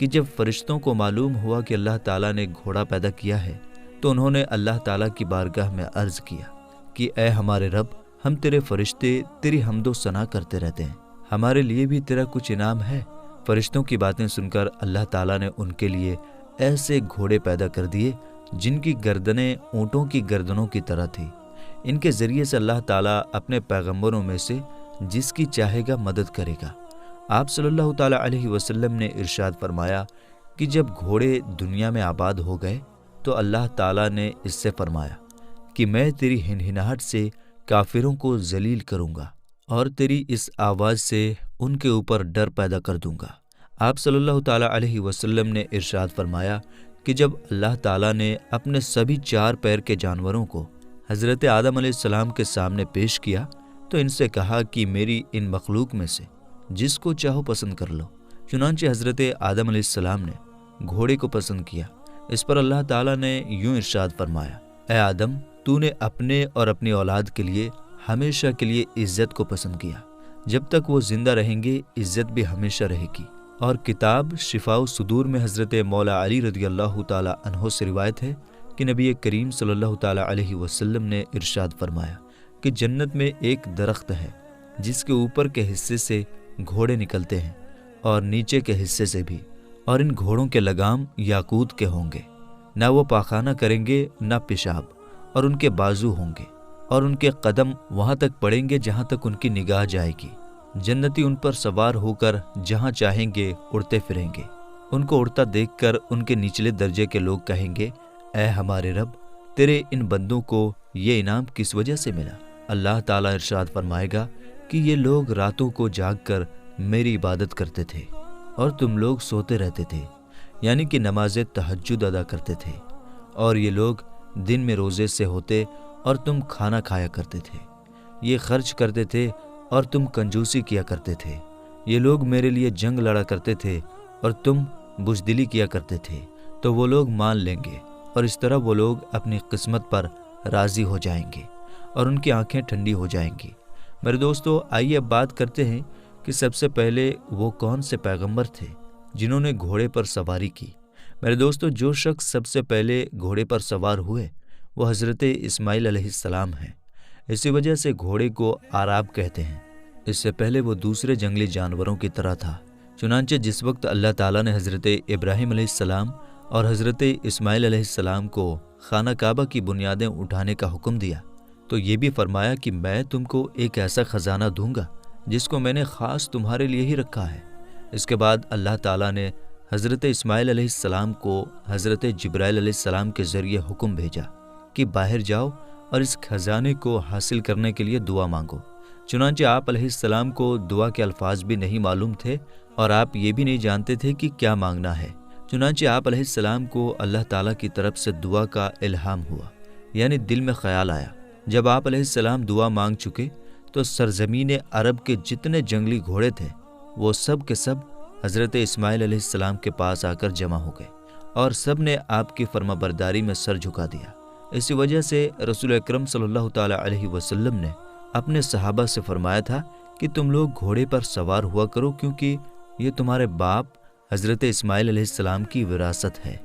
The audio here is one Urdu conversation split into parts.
کہ جب فرشتوں کو معلوم ہوا کہ اللہ تعالیٰ نے گھوڑا پیدا کیا ہے تو انہوں نے اللہ تعالیٰ کی بارگاہ میں عرض کیا کہ اے ہمارے رب، ہم تیرے فرشتے تیری حمد و ثنا کرتے رہتے ہیں، ہمارے لیے بھی تیرا کچھ انعام ہے؟ فرشتوں کی باتیں سن کر اللہ تعالیٰ نے ان کے لیے ایسے گھوڑے پیدا کر دیے جن کی گردنیں اونٹوں کی گردنوں کی طرح تھی۔ ان کے ذریعے سے اللہ تعالیٰ اپنے پیغمبروں میں سے جس کی چاہے گا مدد کرے گا۔ آپ صلی اللہ تعالیٰ علیہ وسلم نے ارشاد فرمایا کہ جب گھوڑے دنیا میں آباد ہو گئے تو اللہ تعالیٰ نے اس سے فرمایا کہ میں تیری ہنہناہٹ سے کافروں کو ذلیل کروں گا اور تیری اس آواز سے ان کے اوپر ڈر پیدا کر دوں گا۔ آپ صلی اللہ تعالیٰ علیہ وسلم نے ارشاد فرمایا کہ جب اللہ تعالیٰ نے اپنے سبھی 4 پیر کے جانوروں کو حضرت آدم علیہ السلام کے سامنے پیش کیا تو ان سے کہا کہ میری ان مخلوق میں سے جس کو چاہو پسند کر لو۔ چنانچہ حضرت آدم علیہ السلام نے گھوڑے کو پسند کیا۔ اس پر اللہ تعالیٰ نے یوں ارشاد فرمایا، اے آدم، تو نے اپنے اور اپنی اولاد کے لیے ہمیشہ کے لیے عزت کو پسند کیا، جب تک وہ زندہ رہیں گے عزت بھی ہمیشہ رہے گی۔ اور کتاب شفاء الصدور میں حضرت مولا علی رضی اللہ تعالیٰ عنہ سے روایت ہے کہ نبی کریم صلی اللہ تعالیٰ علیہ وسلم نے ارشاد فرمایا کہ جنت میں ایک درخت ہے جس کے اوپر کے حصے سے گھوڑے نکلتے ہیں اور نیچے کے حصے سے بھی، اور ان گھوڑوں کے لگام یاقوت کے ہوں گے، نہ وہ پاخانہ کریں گے نہ پیشاب، اور ان کے بازو ہوں گے اور ان کے قدم وہاں تک پڑیں گے جہاں تک ان کی نگاہ جائے گی۔ جنتی ان پر سوار ہو کر جہاں چاہیں گے اڑتے پھریں گے۔ ان کو اڑتا دیکھ کر ان کے نچلے درجے کے لوگ کہیں گے، اے ہمارے رب، تیرے ان بندوں کو یہ انعام کس وجہ سے ملا؟ اللہ تعالیٰ ارشاد فرمائے گا کہ یہ لوگ راتوں کو جاگ کر میری عبادت کرتے تھے اور تم لوگ سوتے رہتے تھے، یعنی کہ نماز تہجد ادا کرتے تھے، اور یہ لوگ دن میں روزے سے ہوتے اور تم کھانا کھایا کرتے تھے، یہ خرچ کرتے تھے اور تم کنجوسی کیا کرتے تھے، یہ لوگ میرے لیے جنگ لڑا کرتے تھے اور تم بزدلی کیا کرتے تھے، تو وہ لوگ مان لیں گے، اور اس طرح وہ لوگ اپنی قسمت پر راضی ہو جائیں گے اور ان کی آنکھیں ٹھنڈی ہو جائیں گی۔ میرے دوستو، آئیے اب بات کرتے ہیں کہ سب سے پہلے وہ کون سے پیغمبر تھے جنہوں نے گھوڑے پر سواری کی۔ میرے دوستو، جو شخص سب سے پہلے گھوڑے پر سوار ہوئے وہ حضرت اسماعیل علیہ السلام ہیں۔ اسی وجہ سے گھوڑے کو عراب کہتے ہیں۔ اس سے پہلے وہ دوسرے جنگلی جانوروں کی طرح تھا۔ چنانچہ جس وقت اللہ تعالیٰ نے حضرت ابراہیم علیہ السلام اور حضرت اسماعیل علیہ السلام کو خانہ کعبہ کی بنیادیں اٹھانے کا حکم دیا تو یہ بھی فرمایا کہ میں تم کو ایک ایسا خزانہ دوں گا جس کو میں نے خاص تمہارے لیے ہی رکھا ہے۔ اس کے بعد اللہ تعالیٰ نے حضرت اسماعیل علیہ السلام کو حضرت جبرائیل علیہ السلام کے ذریعے حکم بھیجا کہ باہر جاؤ اور اس خزانے کو حاصل کرنے کے لیے دعا مانگو۔ چنانچہ آپ علیہ السلام کو دعا کے الفاظ بھی نہیں معلوم تھے اور آپ یہ بھی نہیں جانتے تھے کہ کیا مانگنا ہے۔ چنانچہ آپ علیہ السلام کو اللہ تعالیٰ کی طرف سے دعا کا الہام ہوا، یعنی دل میں خیال آیا۔ جب آپ علیہ السلام دعا مانگ چکے تو سرزمین عرب کے جتنے جنگلی گھوڑے تھے وہ سب کے سب حضرت اسماعیل علیہ السلام کے پاس آ کر جمع ہو گئے اور سب نے آپ کی فرما برداری میں سر جھکا دیا۔ اسی وجہ سے رسول اکرم صلی اللہ تعالیٰ علیہ وسلم نے اپنے صحابہ سے فرمایا تھا کہ تم لوگ گھوڑے پر سوار ہوا کرو، کیونکہ یہ تمہارے باپ حضرت اسماعیل علیہ السلام کی وراثت ہے۔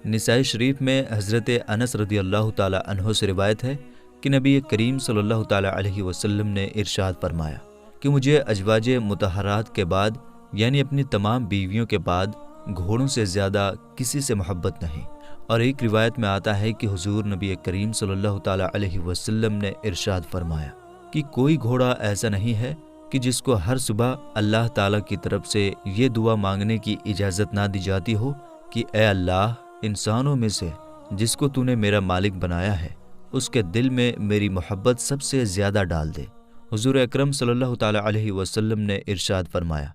نسائی شریف میں حضرت انس رضی اللہ تعالیٰ عنہ سے روایت ہے کہ نبی کریم صلی اللہ تعالیٰ علیہ وسلم نے ارشاد فرمایا کہ مجھے ازواج مطہرات کے بعد، یعنی اپنی تمام بیویوں کے بعد، گھوڑوں سے زیادہ کسی سے محبت نہیں۔ اور ایک روایت میں آتا ہے کہ حضور نبی کریم صلی اللہ تعالیٰ علیہ وسلم نے ارشاد فرمایا کہ کوئی گھوڑا ایسا نہیں ہے کہ جس کو ہر صبح اللہ تعالیٰ کی طرف سے یہ دعا مانگنے کی اجازت نہ دی جاتی ہو کہ اے اللہ، انسانوں میں سے جس کو تو نے میرا مالک بنایا ہے اس کے دل میں میری محبت سب سے زیادہ ڈال دے۔ حضور اکرم صلی اللہ تعالیٰ علیہ وسلم نے ارشاد فرمایا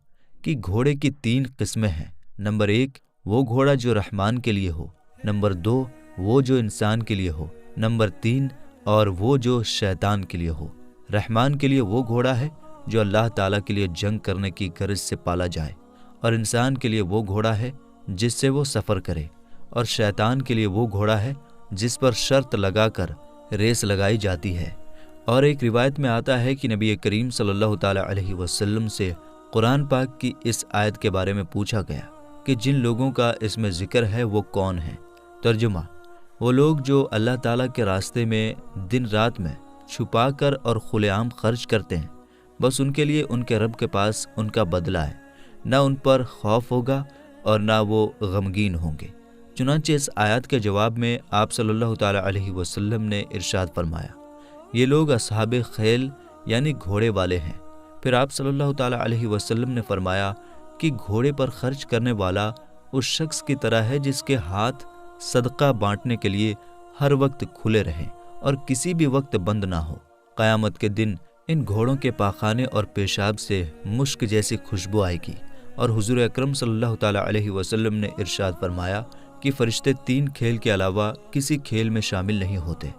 کہ گھوڑے کی 3 قسمیں ہیں۔ نمبر 1 وہ گھوڑا جو رحمان کے لیے ہو، نمبر 2 وہ جو انسان کے لیے ہو، نمبر 3 اور وہ جو شیطان کے لیے ہو۔ رحمان کے لیے وہ گھوڑا ہے جو اللہ تعالیٰ کے لیے جنگ کرنے کی غرض سے پالا جائے، اور انسان کے لیے وہ گھوڑا ہے جس سے وہ سفر کرے، اور شیطان کے لیے وہ گھوڑا ہے جس پر شرط لگا کر ریس لگائی جاتی ہے۔ اور ایک روایت میں آتا ہے کہ نبی کریم صلی اللہ تعالیٰ علیہ وسلم سے قرآن پاک کی اس آیت کے بارے میں پوچھا گیا کہ جن لوگوں کا اس میں ذکر ہے وہ کون ہیں۔ ترجمہ: وہ لوگ جو اللہ تعالیٰ کے راستے میں دن رات میں چھپا کر اور کھلے عام خرچ کرتے ہیں، بس ان کے لیے ان کے رب کے پاس ان کا بدلہ ہے، نہ ان پر خوف ہوگا اور نہ وہ غمگین ہوں گے۔ چنانچہ اس آیات کے جواب میں آپ صلی اللہ تعالیٰ علیہ وسلم نے ارشاد فرمایا، یہ لوگ اصحاب خیل یعنی گھوڑے والے ہیں۔ پھر آپ صلی اللہ تعالیٰ علیہ وسلم نے فرمایا کہ گھوڑے پر خرچ کرنے والا اس شخص کی طرح ہے جس کے ہاتھ صدقہ بانٹنے کے لیے ہر وقت کھلے رہیں اور کسی بھی وقت بند نہ ہو۔ قیامت کے دن ان گھوڑوں کے پاخانے اور پیشاب سے مشک جیسی خوشبو آئے گی، اور حضور اکرم صلی اللہ تعالیٰ علیہ وسلم نے ارشاد فرمایا کہ فرشتے 3 کھیل کے علاوہ کسی کھیل میں شامل نہیں ہوتے۔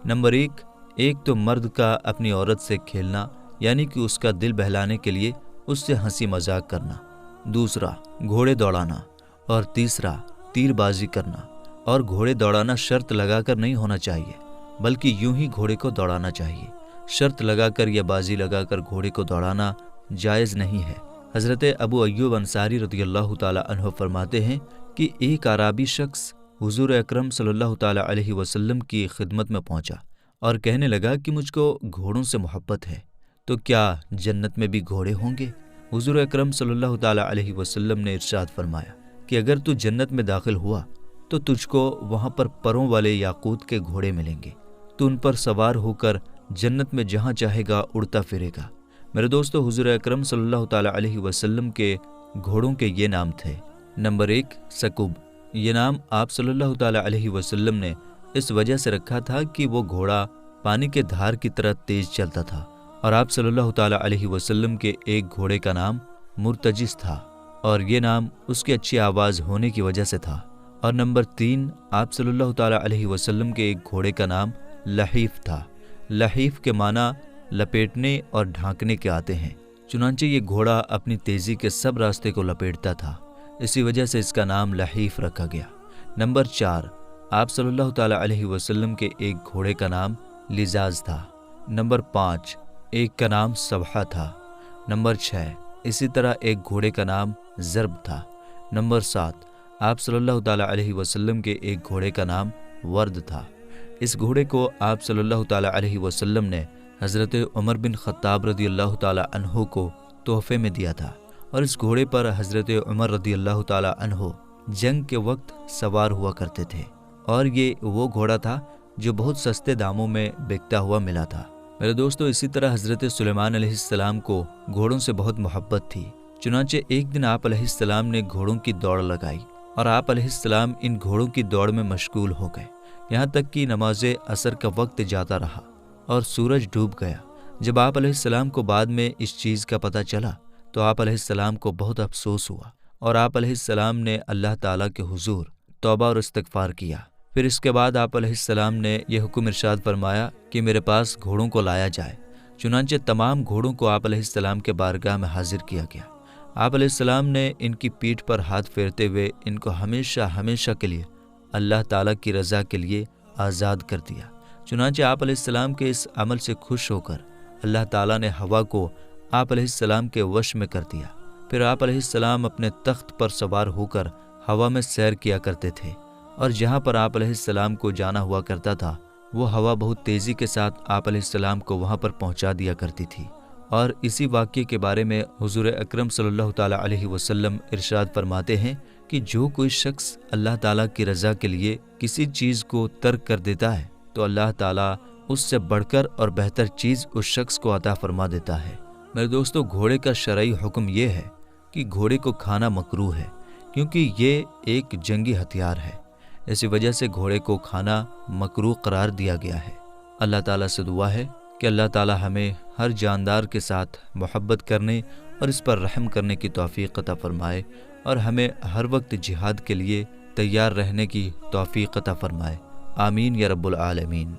نمبر 1، ایک تو مرد کا اپنی عورت سے کھیلنا یعنی کہ اس کا دل بہلانے کے لیے اس سے ہنسی مذاق کرنا، دوسرا گھوڑے دوڑانا، اور تیسرا تیر بازی کرنا۔ اور گھوڑے دوڑانا شرط لگا کر نہیں ہونا چاہیے، بلکہ یوں ہی گھوڑے کو دوڑانا چاہیے۔ شرط لگا کر یا بازی لگا کر گھوڑے کو دوڑانا جائز نہیں ہے۔ حضرت ابو ایوب انصاری رضی اللہ تعالیٰ عنہ فرماتے ہیں کہ ایک اعرابی شخص حضور اکرم صلی اللہ تعالیٰ علیہ وسلم کی خدمت میں پہنچا اور کہنے لگا کہ مجھ کو گھوڑوں سے محبت ہے، تو کیا جنت میں بھی گھوڑے ہوں گے؟ حضور اکرم صلی اللہ تعالیٰ علیہ وسلم نے ارشاد فرمایا کہ اگر تو جنت میں داخل ہوا تو تجھ کو وہاں پر پروں والے یاقوت کے گھوڑے ملیں گے، تو ان پر سوار ہو کر جنت میں جہاں چاہے گا اڑتا پھرے گا۔ میرے دوستو، حضور اکرم صلی اللہ تعالیٰ علیہ وسلم کے گھوڑوں کے یہ نام تھے۔ نمبر 1، سکوب۔ یہ نام آپ صلی اللہ تعالیٰ علیہ وسلم نے اس وجہ سے رکھا تھا کہ وہ گھوڑا پانی کے دھار کی طرح تیز چلتا تھا، اور آپ صلی اللہ تعالیٰ علیہ وسلم کے ایک گھوڑے کا نام مرتجس تھا، اور یہ نام اس کی اچھی آواز ہونے کی وجہ سے تھا۔ اور نمبر 3، آپ صلی اللہ تعالیٰ علیہ وسلم کے ایک گھوڑے کا نام لحیف تھا۔ لحیف کے معنی لپیٹنے اور ڈھانکنے کے آتے ہیں، چنانچہ یہ گھوڑا اپنی تیزی کے سب راستے کو لپیٹتا تھا، اسی وجہ سے اس کا نام لحیف رکھا گیا۔ نمبر 4، آپ صلی اللہ تعالیٰ علیہ وسلم کے ایک گھوڑے کا نام لزاز تھا۔ نمبر 5، ایک کا نام سبحہ تھا۔ نمبر 6، اسی طرح ایک گھوڑے کا نام ضرب تھا۔ نمبر 7، آپ صلی اللہ تعالیٰ علیہ وسلم کے ایک گھوڑے کا نام ورد تھا۔ اس گھوڑے کو آپ صلی اللہ تعالیٰ علیہ وسلم نے حضرت عمر بن خطاب رضی اللہ تعالیٰ عنہ کو تحفے میں دیا تھا، اور اس گھوڑے پر حضرت عمر رضی اللہ تعالیٰ عنہ جنگ کے وقت سوار ہوا کرتے تھے، اور یہ وہ گھوڑا تھا جو بہت سستے داموں میں بکتا ہوا ملا تھا۔ میرے دوستو، اسی طرح حضرت سلیمان علیہ السلام کو گھوڑوں سے بہت محبت تھی، چنانچہ ایک دن آپ علیہ السلام نے گھوڑوں کی دوڑ لگائی، اور آپ علیہ السلام ان گھوڑوں کی دوڑ میں مشغول ہو گئے، یہاں تک کہ نماز عصر کا وقت جاتا رہا اور سورج ڈوب گیا۔ جب آپ علیہ السلام کو بعد میں اس چیز کا پتہ چلا تو آپ علیہ السلام کو بہت افسوس ہوا، اور آپ علیہ السلام نے اللہ تعالیٰ کے حضور توبہ اور استغفار کیا۔ پھر اس کے بعد آپ علیہ السلام نے یہ حکم ارشاد فرمایا کہ میرے پاس گھوڑوں کو لایا جائے، چنانچہ تمام گھوڑوں کو آپ علیہ السلام کے بارگاہ میں حاضر کیا گیا۔ آپ علیہ السلام نے ان کی پیٹھ پر ہاتھ پھیرتے ہوئے ان کو ہمیشہ ہمیشہ کے لیے اللہ تعالیٰ کی رضا کے لیے آزاد کر دیا۔ چنانچہ آپ علیہ السلام کے اس عمل سے خوش ہو کر اللہ تعالیٰ نے ہوا کو آپ علیہ السلام کے وش میں کر دیا۔ پھر آپ علیہ السلام اپنے تخت پر سوار ہو کر ہوا میں سیر کیا کرتے تھے، اور جہاں پر آپ علیہ السلام کو جانا ہوا کرتا تھا وہ ہوا بہت تیزی کے ساتھ آپ علیہ السلام کو وہاں پر پہنچا دیا کرتی تھی۔ اور اسی واقعے کے بارے میں حضور اکرم صلی اللہ تعالیٰ علیہ وسلم ارشاد فرماتے ہیں کہ جو کوئی شخص اللہ تعالیٰ کی رضا کے لیے کسی چیز کو ترک کر دیتا ہے تو اللہ تعالیٰ اس سے بڑھ کر اور بہتر چیز اس شخص کو عطا فرما دیتا ہے۔ میرے دوستو، گھوڑے کا شرعی حکم یہ ہے کہ گھوڑے کو کھانا مکروہ ہے، کیونکہ یہ ایک جنگی ہتھیار ہے، اسی وجہ سے گھوڑے کو کھانا مکروہ قرار دیا گیا ہے۔ اللہ تعالیٰ سے دعا ہے کہ اللہ تعالیٰ ہمیں ہر جاندار کے ساتھ محبت کرنے اور اس پر رحم کرنے کی توفیق عطا فرمائے، اور ہمیں ہر وقت جہاد کے لیے تیار رہنے کی توفیق عطا فرمائے۔ آمین یا رب العالمین۔